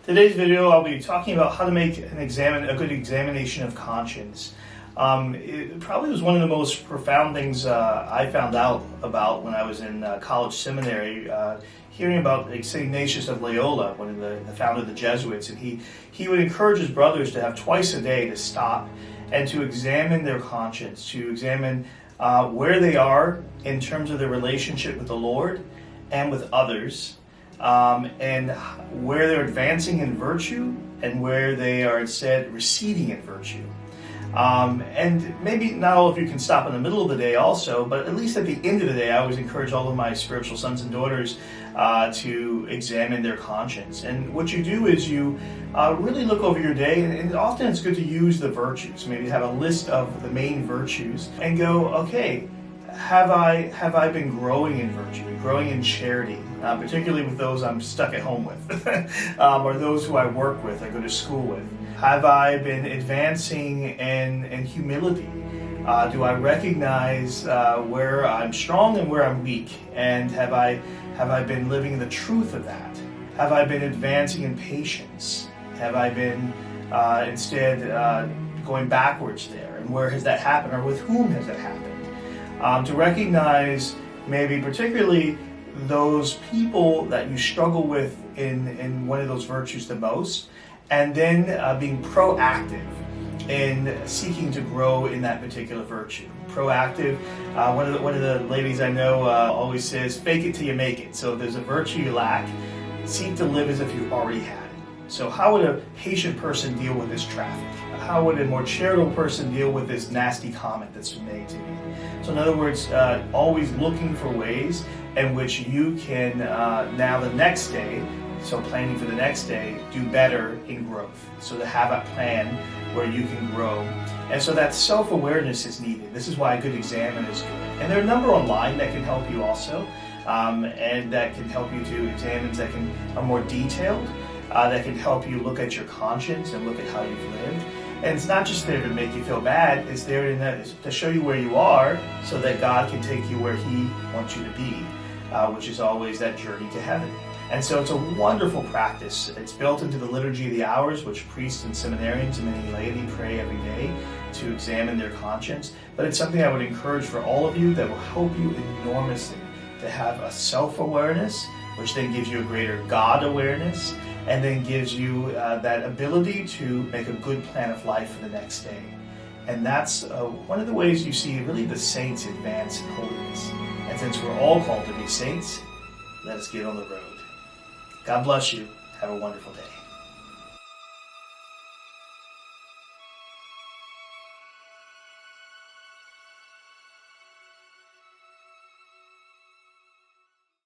Today's video, I'll be talking about how to make a good examination of conscience. It probably was one of the most profound things I found out about when I was in college seminary, hearing about St. Ignatius of Loyola, one of the founder of the Jesuits, and he would encourage his brothers to have twice a day to stop and to examine their conscience, to examine where they are in terms of their relationship with the Lord and with others, and where they're advancing in virtue and where they are instead receding in virtue. And maybe not all of you can stop in the middle of the day also, but at least at the end of the day, I always encourage all of my spiritual sons and daughters to examine their conscience. And what you do is you really look over your day, and often it's good to use the virtues. Maybe have a list of the main virtues and go, okay, have I been growing in virtue, growing in charity, particularly with those I'm stuck at home with, or those who I work with, I go to school with? Have I been advancing in humility? Do I recognize where I'm strong and where I'm weak? And have I been living in the truth of that? Have I been advancing in patience? Have I been instead going backwards there? And where has that happened, or with whom has it happened? To recognize maybe particularly those people that you struggle with in one of those virtues the most, and then being proactive in seeking to grow in that particular virtue. Proactive. One of the ladies I know always says, "Fake it till you make it." So if there's a virtue you lack, seek to live as if you already had it. So how would a patient person deal with this traffic? How would a more charitable person deal with this nasty comment that's been made to me? So in other words, always looking for ways in which you can now the next day, so planning for the next day, do better in growth. So to have a plan where you can grow. And so that self-awareness is needed. This is why a good examine is good. And there are a number online that can help you also, and that can help you to examines that are more detailed, that can help you look at your conscience and look at how you've lived. And it's not just there to make you feel bad, it's there to show you where you are so that God can take you where He wants you to be, which is always that journey to heaven. And so it's a wonderful practice. It's built into the Liturgy of the Hours, which priests and seminarians and many laity pray every day to examine their conscience. But it's something I would encourage for all of you that will help you enormously to have a self-awareness, which then gives you a greater God awareness, and then gives you that ability to make a good plan of life for the next day. And that's one of the ways you see really the saints advance in holiness. And since we're all called to be saints, let us get on the road. God bless you. Have a wonderful day.